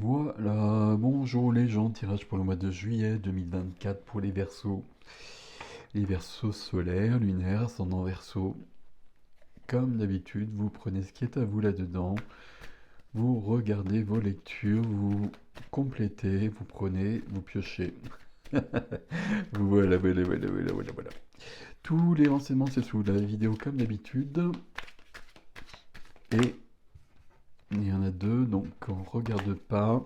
Voilà, bonjour les gens, tirage pour le mois de juillet 2024 pour les Verseaux. Les Verseaux solaires, lunaires, ascendant Verseau. Comme d'habitude, vous prenez ce qui est à vous là-dedans, vous regardez vos lectures, vous complétez, vous prenez, vous piochez. Voilà. Tous les renseignements, c'est sous la vidéo comme d'habitude. Et il y en a deux, donc on ne regarde pas.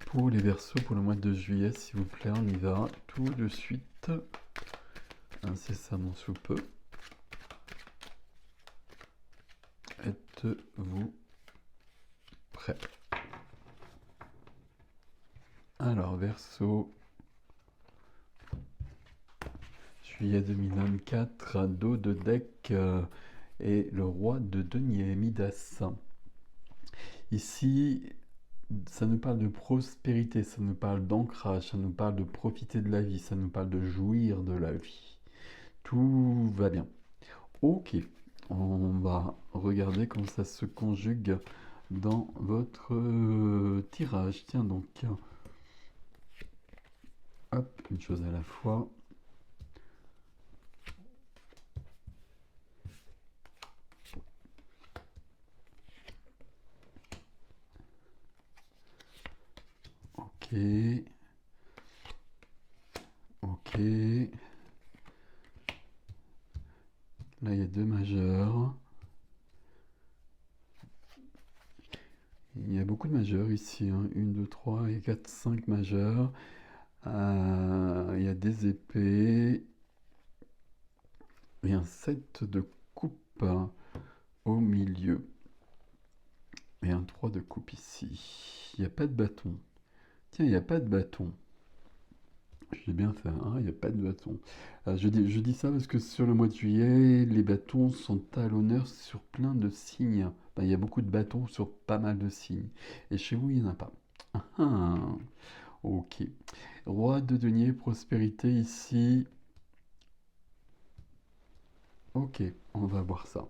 Pour les Verseaux pour le mois de juillet, s'il vous plaît, on y va tout de suite, incessamment sous peu. Êtes-vous prêts? Alors, Verseau, juillet 2024, dos de deck et le roi de denier, Midas. Ici, ça nous parle de prospérité, ça nous parle d'ancrage, ça nous parle de profiter de la vie, ça nous parle de jouir de la vie. Tout va bien. Ok, on va regarder comment ça se conjugue dans votre tirage. Tiens donc, hop, une chose à la fois. Ok, ok. Là, il y a deux majeurs. Il y a beaucoup de majeurs ici, hein. 1, 2, 3 et 4, 5 majeurs. Il y a des épées. Et un 7 de coupe au milieu. Et un 3 de coupe ici. Il n'y a pas de bâton. Tiens, il n'y a pas de bâton. J'ai bien fait, hein, il n'y a pas de bâton. Je dis ça parce que sur le mois de juillet, les bâtons sont à l'honneur sur plein de signes. Enfin, il y a beaucoup de bâtons sur pas mal de signes. Et chez vous, il n'y en a pas. Ah, ah. Ok. Roi de denier, prospérité ici. Ok, on va voir ça.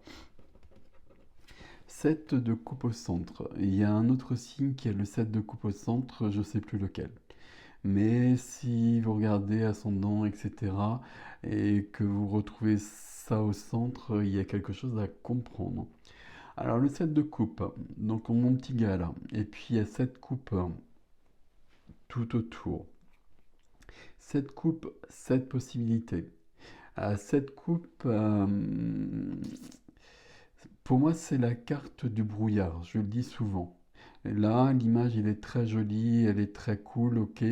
7 de coupe au centre. Il y a un autre signe qui a le 7 de coupe au centre, je ne sais plus lequel. Mais si vous regardez ascendant, etc., et que vous retrouvez ça au centre, il y a quelque chose à comprendre. Alors le 7 de coupe, donc mon petit gars là, et puis il y a 7 coupes tout autour. 7 coupes, 7 possibilités. 7 coupes, pour moi c'est la carte du brouillard, je le dis souvent. Là, l'image, elle est très jolie, elle est très cool, ok.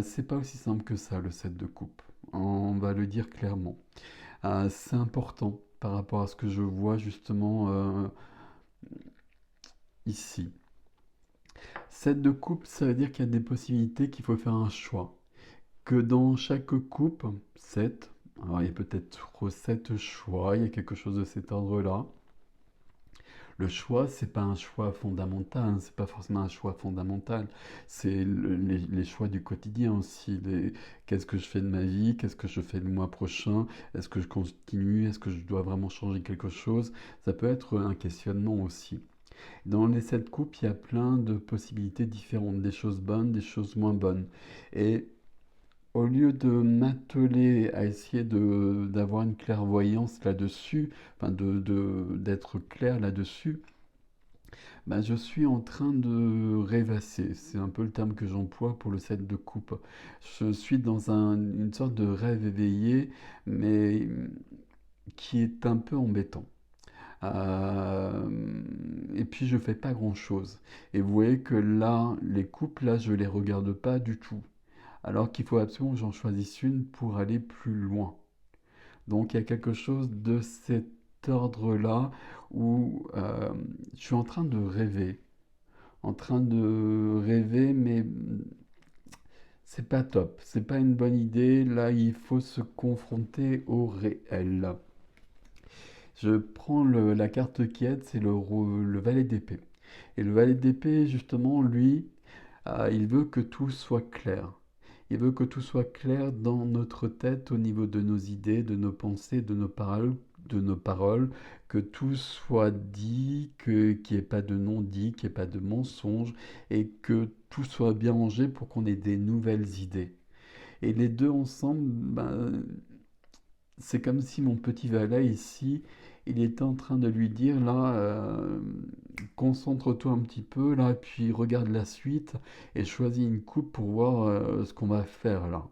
C'est pas aussi simple que ça, le set de coupe. On va le dire clairement. C'est important par rapport à ce que je vois justement ici. Set de coupe, ça veut dire qu'il y a des possibilités, qu'il faut faire un choix. Que dans chaque coupe, 7, alors il y a peut-être 7 choix, il y a quelque chose de cet ordre-là. Le choix, c'est pas un choix fondamental, hein, c'est pas forcément un choix fondamental. C'est les choix du quotidien aussi. Qu'est-ce que je fais de ma vie? Qu'est-ce que je fais le mois prochain? Est-ce que je continue? Est-ce que je dois vraiment changer quelque chose? Ça peut être un questionnement aussi. Dans les 7 coupes, il y a plein de possibilités différentes, des choses bonnes, des choses moins bonnes. Et au lieu de m'atteler à essayer d'avoir une clairvoyance là-dessus, enfin d'être clair là-dessus, bah, je suis en train de rêvasser. C'est un peu le terme que j'emploie pour le set de coupe. Je suis dans une sorte de rêve éveillé, mais qui est un peu embêtant. Euh, et puis je fais pas grand-chose. Et vous voyez que là, les coupes, là, je les regarde pas du tout. Alors qu'il faut absolument que j'en choisisse une pour aller plus loin. Donc il y a quelque chose de cet ordre-là où je suis en train de rêver, mais c'est pas top, c'est pas une bonne idée. Là, il faut se confronter au réel. Je prends la carte qui aide, c'est le valet d'épée. Et le valet d'épée, justement, lui, il veut que tout soit clair. Il veut que tout soit clair dans notre tête au niveau de nos idées, de nos pensées, de nos paroles, de nos paroles, que tout soit dit, qu'il n'y ait pas de non-dit, qu'il n'y ait pas de mensonge, et que tout soit bien rangé pour qu'on ait des nouvelles idées. Et les deux ensemble, ben, c'est comme si mon petit valet ici, il était en train de lui dire là, concentre-toi un petit peu là, puis regarde la suite et choisis une coupe pour voir ce qu'on va faire là.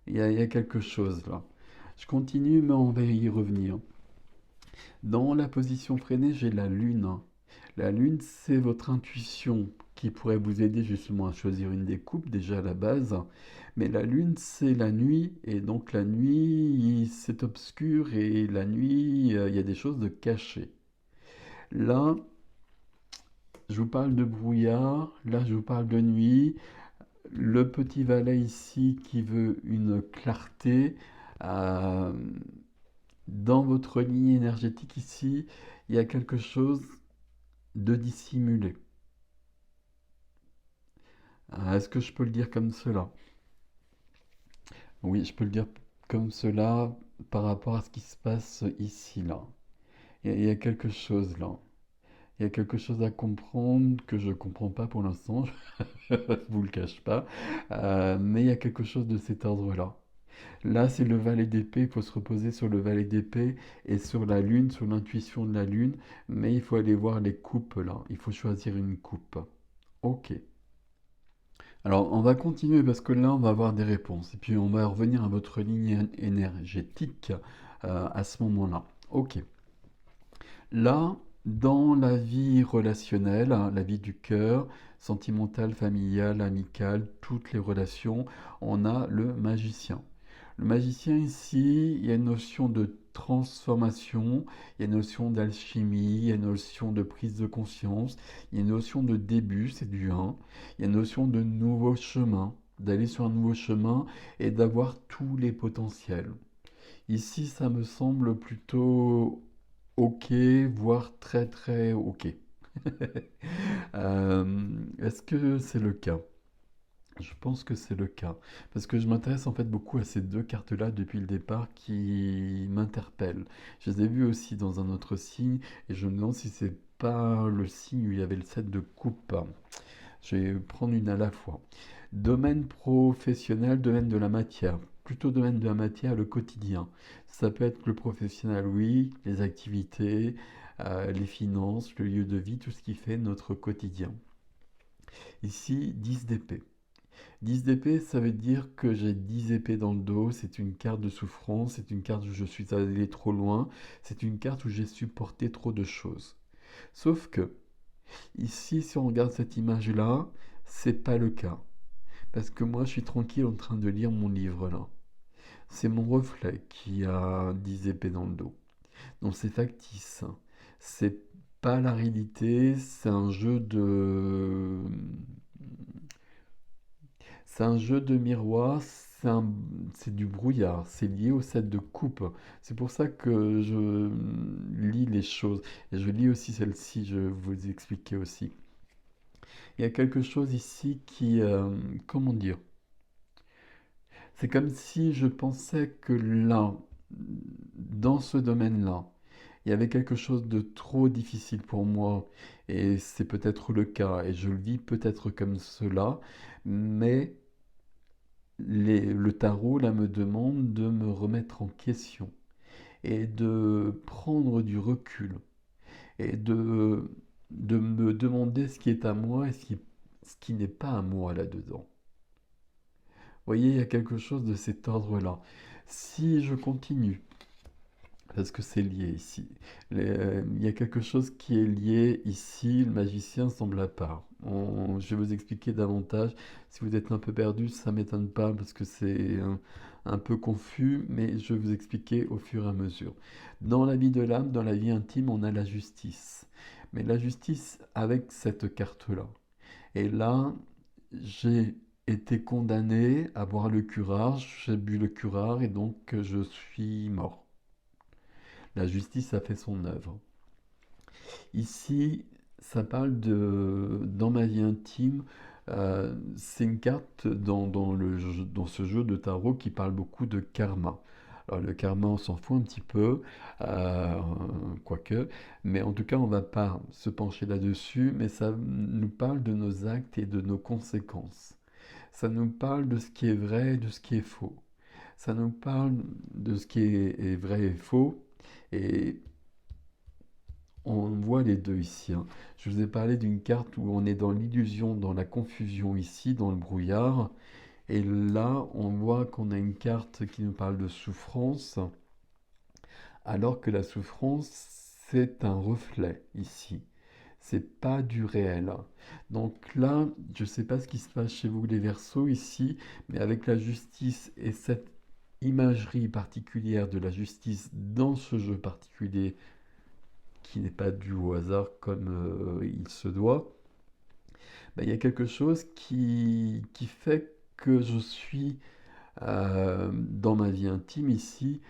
Il y a quelque chose là. Je continue, mais on va y revenir. Dans la position freinée, j'ai la lune. La lune, c'est votre intuition qui pourrait vous aider justement à choisir une des coupes déjà à la base. Mais la lune, c'est la nuit, et donc la nuit, c'est obscur, et la nuit, il y a des choses de cachées. Là, je vous parle de brouillard, là, je vous parle de nuit. Le petit valet ici qui veut une clarté. euh, Dans votre ligne énergétique ici, il y a quelque chose de dissimulé. Est-ce que je peux le dire comme cela? Oui, je peux le dire comme cela par rapport à ce qui se passe ici, là. Il y a quelque chose là. Il y a quelque chose à comprendre que je ne comprends pas pour l'instant, je vous le cache pas. Mais il y a quelque chose de cet ordre-là. Là, c'est le valet d'épée, il faut se reposer sur le valet d'épée et sur la lune, sur l'intuition de la lune, mais il faut aller voir les coupes là, il faut choisir une coupe. Ok. Alors, on va continuer parce que là, on va avoir des réponses. Et puis, on va revenir à votre ligne énergétique à ce moment-là. Ok. Là, dans la vie relationnelle, hein, la vie du cœur, sentimentale, familiale, amicale, toutes les relations, on a le magicien. Le magicien ici, il y a une notion de transformation, il y a une notion d'alchimie, il y a une notion de prise de conscience, il y a une notion de début, c'est du 1, il y a une notion de nouveau chemin, d'aller sur un nouveau chemin et d'avoir tous les potentiels. Ici, ça me semble plutôt ok, voire très très ok. Est-ce que c'est le cas? Je pense que c'est le cas. Parce que je m'intéresse en fait beaucoup à ces deux cartes-là depuis le départ qui m'interpellent. Je les ai vues aussi dans un autre signe et je me demande si c'est pas le signe où il y avait le 7 de coupe. Je vais prendre une à la fois. Domaine professionnel, domaine de la matière. Plutôt domaine de la matière, le quotidien. Ça peut être le professionnel, oui, les activités, les finances, le lieu de vie, tout ce qui fait notre quotidien. Ici, 10 d'épée. 10 d'épée, ça veut dire que j'ai 10 épées dans le dos, c'est une carte de souffrance, c'est une carte où je suis allé trop loin, c'est une carte où j'ai supporté trop de choses. Sauf que, ici, si on regarde cette image-là, c'est pas le cas. Parce que moi, je suis tranquille en train de lire mon livre là. C'est mon reflet qui a 10 épées dans le dos. Donc c'est factice. C'est pas la réalité, c'est un jeu de... C'est un jeu de miroir, c'est du brouillard, c'est lié au set de coupe. C'est pour ça que je lis les choses. Et je lis aussi celle-ci, je vais vous expliquer aussi. Il y a quelque chose ici qui... comment dire? C'est comme si je pensais que là, dans ce domaine-là, il y avait quelque chose de trop difficile pour moi, et c'est peut-être le cas, et je le vis peut-être comme cela, mais le tarot, là, me demande de me remettre en question, et de prendre du recul, et de me demander ce qui est à moi et ce qui n'est pas à moi là-dedans. Vous voyez, il y a quelque chose de cet ordre-là. Si je continue, parce que c'est lié ici, il y a quelque chose qui est lié ici, le magicien semble à part. Je vais vous expliquer davantage. Si vous êtes un peu perdu, ça ne m'étonne pas parce que c'est un peu confus, mais je vais vous expliquer au fur et à mesure. Dans la vie de l'âme, dans la vie intime, on a la justice. Mais la justice avec cette carte-là. Et là, j'ai été condamné à boire le curare, j'ai bu le curare et donc je suis mort. La justice a fait son œuvre. Ici, ça parle de dans ma vie intime. C'est une carte dans ce jeu de tarot qui parle beaucoup de karma. Alors le karma, on s'en fout un petit peu, euh, quoique, mais en tout cas, on va pas se pencher là-dessus, mais ça nous parle de nos actes et de nos conséquences. Ça nous parle de ce qui est vrai et de ce qui est faux. Ça nous parle de ce qui est vrai et faux, et on voit les deux ici, hein. Je vous ai parlé d'une carte où on est dans l'illusion, dans la confusion ici, dans le brouillard. Et là, on voit qu'on a une carte qui nous parle de souffrance, alors que la souffrance, c'est un reflet ici. C'est pas du réel. Donc là, je ne sais pas ce qui se passe chez vous les Verseaux ici, mais avec la justice et cette imagerie particulière de la justice dans ce jeu particulier qui n'est pas dû au hasard comme il se doit, ben, il y a quelque chose qui fait que je suis dans ma vie intime ici,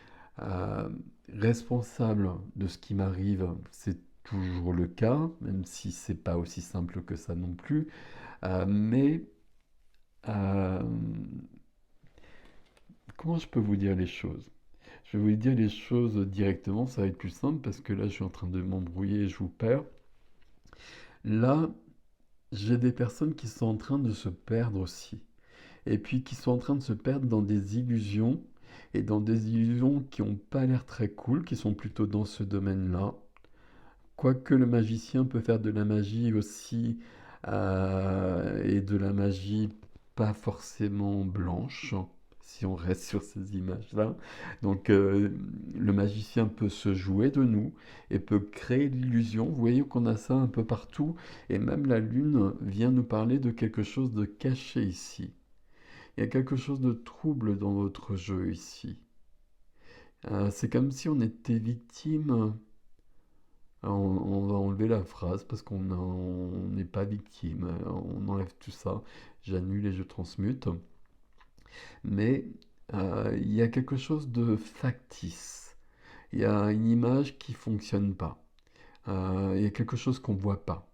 euh, responsable de ce qui m'arrive. C'est toujours le cas, même si c'est pas aussi simple que ça non plus. Mais euh, comment je peux vous dire les choses? Je vais vous dire les choses directement, ça va être plus simple parce que là je suis en train de m'embrouiller et je vous perds. Là, j'ai des personnes qui sont en train de se perdre aussi. Et puis qui sont en train de se perdre dans des illusions, et dans des illusions qui n'ont pas l'air très cool, qui sont plutôt dans ce domaine-là. Quoique le magicien peut faire de la magie aussi, et de la magie pas forcément blanche, si on reste sur ces images-là. Donc le magicien peut se jouer de nous et peut créer l'illusion. Vous voyez qu'on a ça un peu partout, et même la lune vient nous parler de quelque chose de caché ici. Il y a quelque chose de trouble dans votre jeu ici. C'est comme si on était victime. On va enlever la phrase parce on n'est pas victime. On enlève tout ça. J'annule et je transmute. Mais il y a quelque chose de factice. Il y a une image qui fonctionne pas. Il y a quelque chose qu'on voit pas.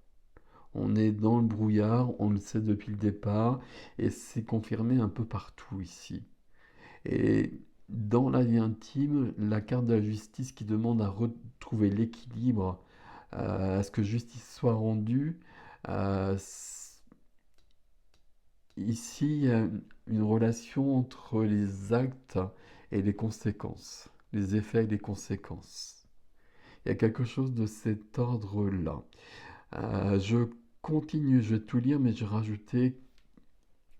On est dans le brouillard, on le sait depuis le départ, et c'est confirmé un peu partout ici. Et dans la vie intime, la carte de la justice qui demande à retrouver l'équilibre, à ce que justice soit rendue, euh, s- ici il y a une relation entre les actes et les conséquences, les effets et les conséquences. Il y a quelque chose de cet ordre-là. Je continue, je vais tout lire, mais j'ai rajouté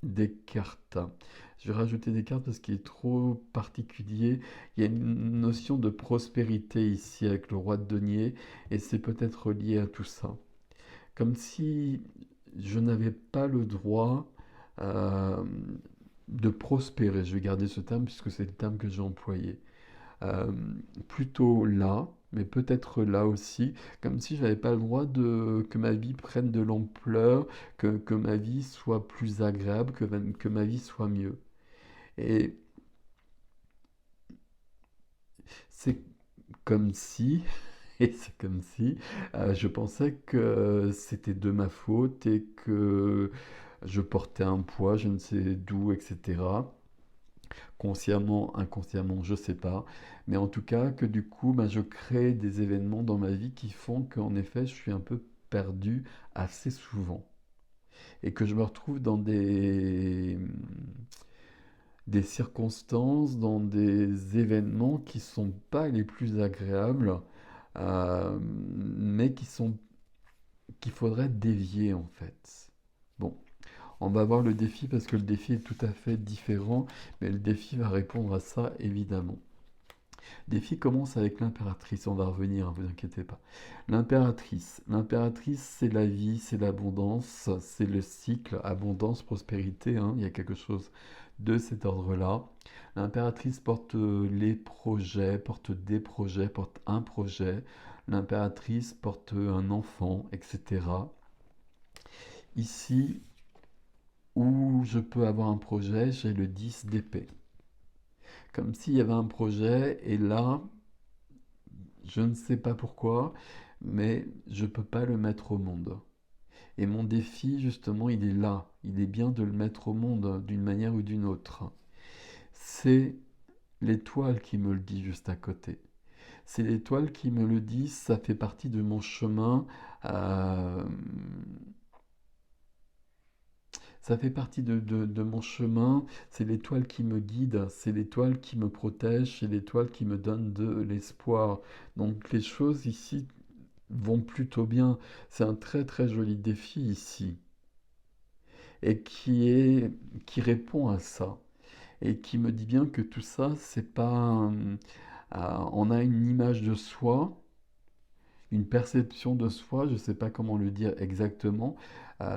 des cartes. Je vais rajouter des cartes parce qu'il est trop particulier. Il y a une notion de prospérité ici avec le roi de denier et c'est peut-être lié à tout ça. Comme si je n'avais pas le droit euh, de prospérer. Je vais garder ce terme puisque c'est le terme que j'ai employé. Euh, Plutôt là, mais peut-être là aussi, comme si j'avais pas le droit que ma vie prenne de l'ampleur, que ma vie soit plus agréable, que ma vie soit mieux. Et c'est comme si, et c'est comme si, je pensais que c'était de ma faute et que je portais un poids, je ne sais d'où, etc. Consciemment, inconsciemment, je sais pas. Mais en tout cas, que du coup, ben, je crée des événements dans ma vie qui font qu'en effet, je suis un peu perdu assez souvent. Et que je me retrouve dans des circonstances, dans des événements qui sont pas les plus agréables, mais qu'il faudrait dévier en fait. Bon, on va voir le défi parce que le défi est tout à fait différent, mais le défi va répondre à ça évidemment. Le défi commence avec l'impératrice, on va revenir, ne vous inquiétez pas. L'impératrice, c'est la vie, c'est l'abondance, c'est le cycle, abondance, prospérité, hein, il y a quelque chose de cet ordre-là. L'impératrice porte les projets, porte des projets, porte un projet. L'impératrice porte un enfant, etc. Ici, où je peux avoir un projet, j'ai le 10 d'épée. Comme s'il y avait un projet, et là, je ne sais pas pourquoi, mais je ne peux pas le mettre au monde. Et mon défi, justement, il est là. Il est bien de le mettre au monde d'une manière ou d'une autre. C'est l'étoile qui me le dit juste à côté. C'est l'étoile qui me le dit, ça fait partie de mon chemin. euh, Ça fait partie de mon chemin, c'est l'étoile qui me guide, c'est l'étoile qui me protège, c'est l'étoile qui me donne de l'espoir. Donc les choses ici vont plutôt bien. C'est un très très joli défi ici et qui répond à ça et qui me dit bien que tout ça, c'est pas on a une image de soi, une perception de soi, je ne sais pas comment le dire exactement,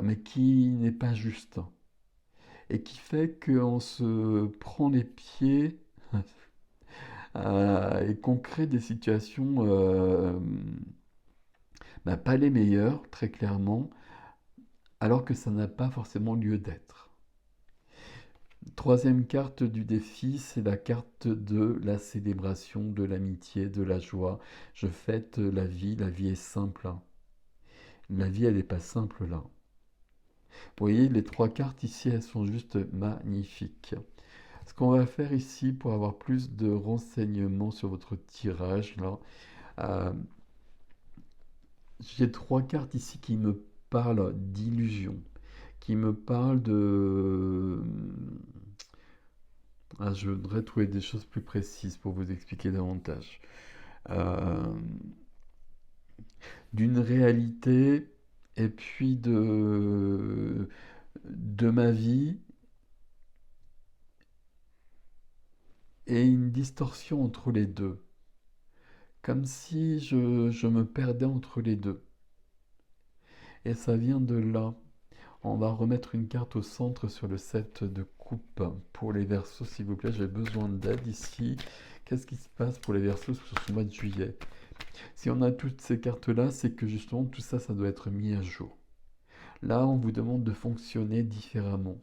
mais qui n'est pas juste. Et qui fait qu'on se prend les pieds et qu'on crée des situations pas les meilleures, très clairement, alors que ça n'a pas forcément lieu d'être. Troisième carte du défi, c'est la carte de la célébration, de l'amitié, de la joie. Je fête la vie est simple. La vie, elle n'est pas simple là. Vous voyez, les trois cartes ici, elles sont juste magnifiques. Ce qu'on va faire ici pour avoir plus de renseignements sur votre tirage, là, euh, j'ai trois cartes ici qui me parlent d'illusion, qui me parlent de... Ah, je voudrais trouver des choses plus précises pour vous expliquer davantage. Euh, D'une réalité et puis de ma vie et une distorsion entre les deux. Comme si je me perdais entre les deux. Et ça vient de là. On va remettre une carte au centre sur le set de coupe. Pour les Verseaux, s'il vous plaît, j'ai besoin d'aide ici. Qu'est-ce qui se passe pour les Verseaux sur ce mois de juillet? Si on a toutes ces cartes-là, c'est que justement tout ça, ça doit être mis à jour. Là, on vous demande de fonctionner différemment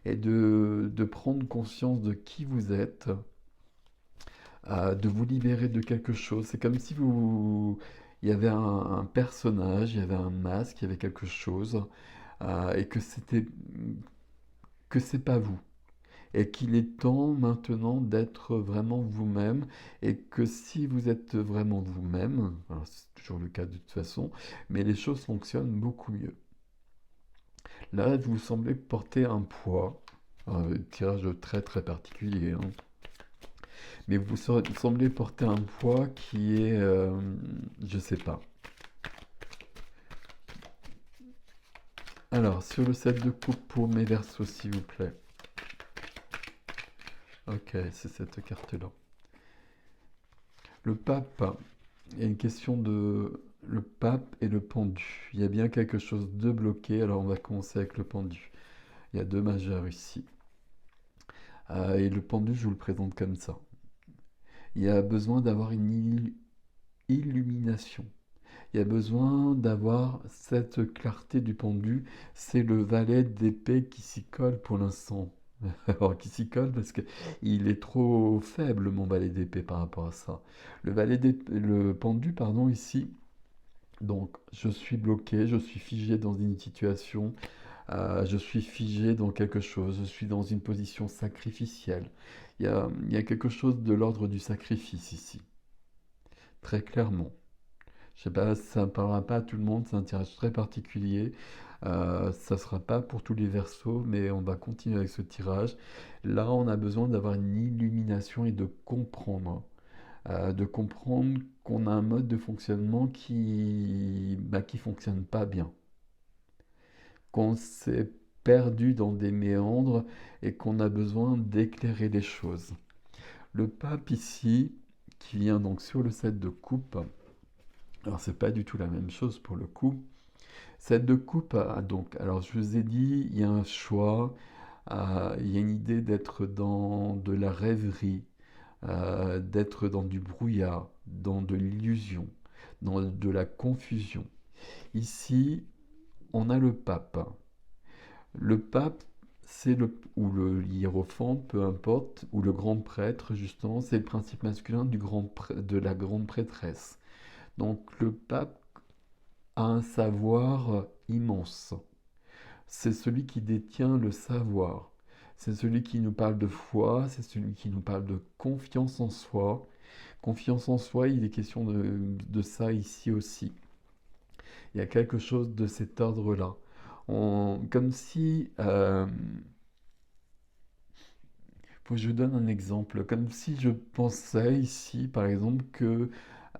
et de prendre conscience de qui vous êtes, de vous libérer de quelque chose. C'est comme si il y avait un personnage, il y avait un masque, il y avait quelque chose, et que c'est pas vous. Et qu'il est temps maintenant d'être vraiment vous-même, et que si vous êtes vraiment vous-même, alors c'est toujours le cas de toute façon, mais les choses fonctionnent beaucoup mieux. Là, vous semblez porter un poids, un tirage très très particulier, hein. Mais vous semblez porter un poids qui est, je sais pas. Alors, sur le set de coupe pour mes Verseaux, s'il vous plaît. Ok, c'est cette carte-là. Le pape, il y a une question de le pape et le pendu. Il y a bien quelque chose de bloqué, alors on va commencer avec le pendu. Il y a deux majeurs ici. Et le pendu, je vous le présente comme ça. Il y a besoin d'avoir une illumination. Il y a besoin d'avoir cette clarté du pendu. C'est le valet d'épée qui s'y colle pour l'instant. Alors, qui s'y colle parce que il est trop faible, mon valet d'épée, par rapport à ça. Le pendu, pardon, ici. Donc, je suis bloqué, je suis figé dans une situation, je suis figé dans quelque chose, je suis dans une position sacrificielle. Il y a quelque chose de l'ordre du sacrifice ici, très clairement. Je sais pas, ça ne parlera pas à tout le monde, c'est un tirage très particulier. Ça ne sera pas pour tous les versos, mais on va continuer avec ce tirage. Là, on a besoin d'avoir une illumination et de comprendre qu'on a un mode de fonctionnement qui fonctionne pas bien, qu'on s'est perdu dans des méandres et qu'on a besoin d'éclairer les choses. Le pape ici, qui vient donc sur le set de coupe, alors c'est pas du tout la même chose pour le coup. Set de coupe, donc, alors je vous ai dit, il y a un choix, il y a une idée d'être dans de la rêverie, d'être dans du brouillard, dans de l'illusion, dans de la confusion. Ici, on a le pape. Le pape, ou le hiérophant, peu importe, ou le grand prêtre, justement, c'est le principe masculin de la grande prêtresse. Donc le pape a un savoir immense. C'est celui qui détient le savoir. C'est celui qui nous parle de foi, c'est celui qui nous parle de confiance en soi. Confiance en soi, il est question de ça ici aussi. Il y a quelque chose de cet ordre-là. Comme si, faut que je vous donne un exemple, comme si je pensais ici, par exemple, que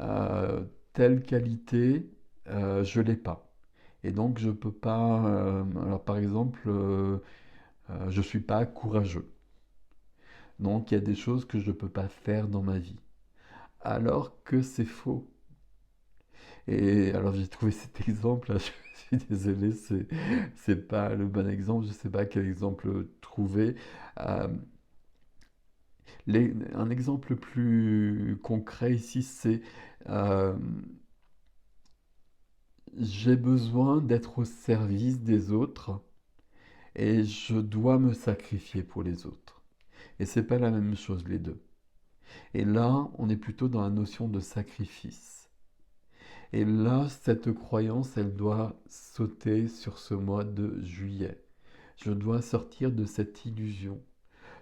euh, telle qualité, je l'ai pas. Et donc, je peux pas, alors par exemple, je suis pas courageux. Donc, il y a des choses que je ne peux pas faire dans ma vie. Alors que c'est faux. Et alors j'ai trouvé cet exemple, là, je suis désolé, c'est pas le bon exemple, je sais pas quel exemple trouver. Euh, un exemple plus concret ici, c'est euh, j'ai besoin d'être au service des autres et je dois me sacrifier pour les autres. Et c'est pas la même chose les deux. Et là, on est plutôt dans la notion de sacrifice. Et là, cette croyance, elle doit sauter sur ce mois de juillet. Je dois sortir de cette illusion.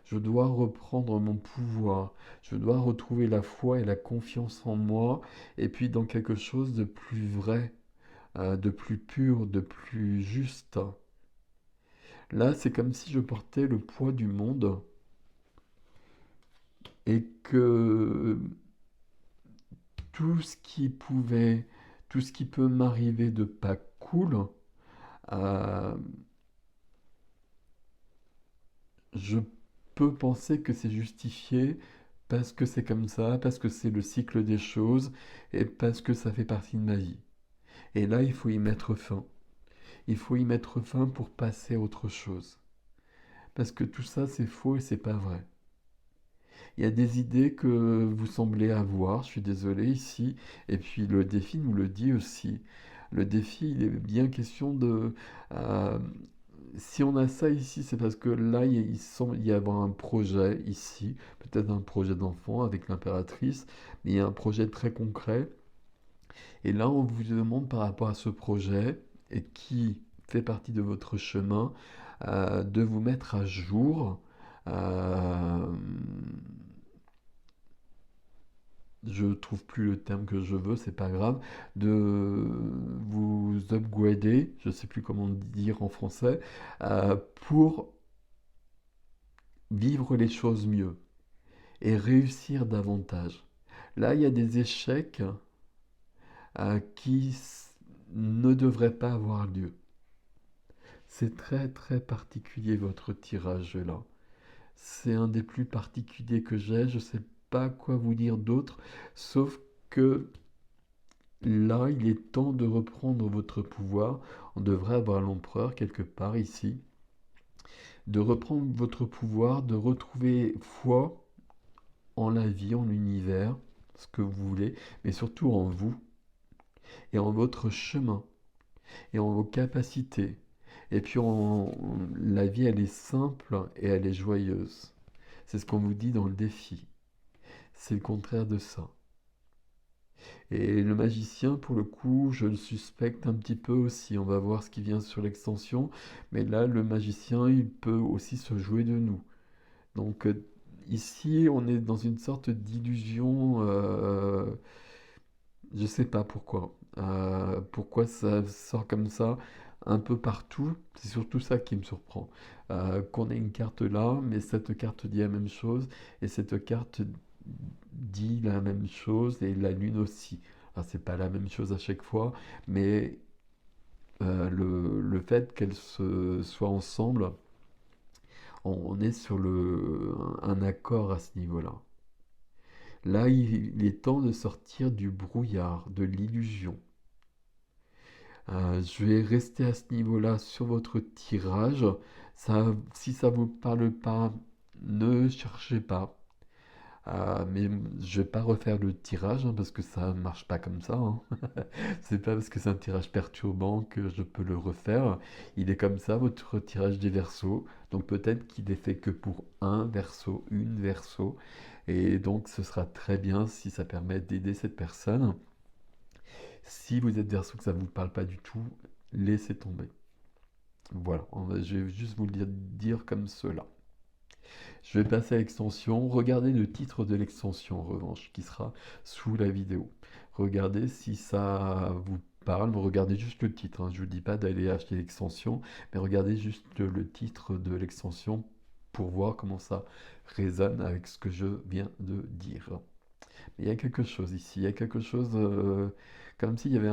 Je dois reprendre mon pouvoir. Je dois retrouver la foi et la confiance en moi. Et puis dans quelque chose de plus vrai, de plus pur, de plus juste. Là, c'est comme si je portais le poids du monde et que tout ce qui pouvait, tout ce qui peut m'arriver de pas cool, euh, je peux penser que c'est justifié parce que c'est comme ça, parce que c'est le cycle des choses et parce que ça fait partie de ma vie. Et là, il faut y mettre fin. Il faut y mettre fin pour passer à autre chose. Parce que tout ça, c'est faux et c'est pas vrai. Il y a des idées que vous semblez avoir, je suis désolé ici, et puis le défi nous le dit aussi. Le défi, il est bien question de... euh, si on a ça ici, c'est parce que là, il semble y avoir un projet ici, peut-être un projet d'enfant avec l'impératrice, mais il y a un projet très concret. Et là, on vous demande par rapport à ce projet, et qui fait partie de votre chemin, de vous mettre à jour. euh, je trouve plus le terme que je veux, c'est pas grave, de vous upgrader, je sais plus comment dire en français, pour vivre les choses mieux et réussir davantage. Là, il y a des échecs ne devraient pas avoir lieu. C'est très très particulier votre tirage là. C'est un des plus particuliers que j'ai. Je ne sais pas quoi vous dire d'autre, sauf que là, il est temps de reprendre votre pouvoir. On devrait avoir l'empereur quelque part ici. De reprendre votre pouvoir, de retrouver foi en la vie, en l'univers, ce que vous voulez, mais surtout en vous et en votre chemin et en vos capacités. Et puis la vie, elle est simple et elle est joyeuse. C'est ce qu'on vous dit dans le défi. C'est le contraire de ça. Et le magicien, pour le coup, je le suspecte un petit peu aussi. On va voir ce qui vient sur l'extension. Mais là, le magicien, il peut aussi se jouer de nous. Donc ici, on est dans une sorte d'illusion. Je sais pas pourquoi. Pourquoi ça sort comme ça un peu partout. C'est surtout ça qui me surprend. Qu'on ait une carte là, mais cette carte dit la même chose, et cette carte dit la même chose, et la lune aussi. Alors c'est pas la même chose à chaque fois, mais le fait qu'elles soient ensemble, on est sur un accord à ce niveau-là. Là, il est temps de sortir du brouillard, de l'illusion. Je vais rester à ce niveau-là sur votre tirage. Ça, si ça vous parle pas, ne cherchez pas. Mais je vais pas refaire le tirage hein, parce que ça marche pas comme ça. Hein. C'est pas parce que c'est un tirage perturbant que je peux le refaire. Il est comme ça, votre tirage des versos. Donc peut-être qu'il est fait que pour un verso, une verso. Et donc ce sera très bien si ça permet d'aider cette personne. Si vous êtes verso que ça ne vous parle pas du tout, laissez tomber. Voilà, je vais juste vous le dire comme cela. Je vais passer à l'extension. Regardez le titre de l'extension, en revanche, qui sera sous la vidéo. Regardez si ça vous parle. Regardez juste le titre, hein. Je ne vous dis pas d'aller acheter l'extension, mais regardez juste le titre de l'extension pour voir comment ça résonne avec ce que je viens de dire. Mais il y a quelque chose ici. Il y a quelque chose comme s'il y avait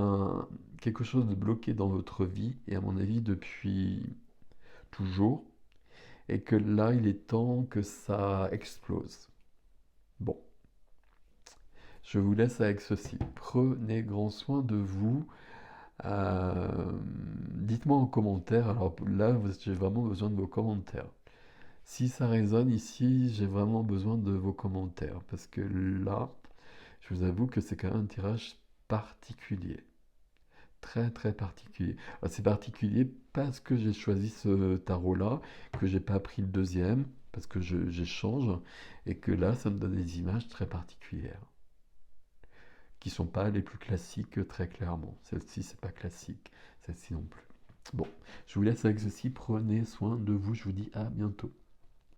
quelque chose de bloqué dans votre vie, et à mon avis depuis toujours, et que là, il est temps que ça explose. Bon, je vous laisse avec ceci. Prenez grand soin de vous. Dites-moi en commentaire. Alors là, j'ai vraiment besoin de vos commentaires. Si ça résonne ici, j'ai vraiment besoin de vos commentaires. Parce que là, je vous avoue que c'est quand même un tirage particulier. Très très particulier. C'est particulier parce que j'ai choisi ce tarot-là, que j'ai pas pris le deuxième, parce que j'échange, et que là, ça me donne des images très particulières, qui sont pas les plus classiques très clairement. Celle-ci, c'est pas classique, celle-ci non plus. Bon, je vous laisse avec ceci, prenez soin de vous, je vous dis à bientôt.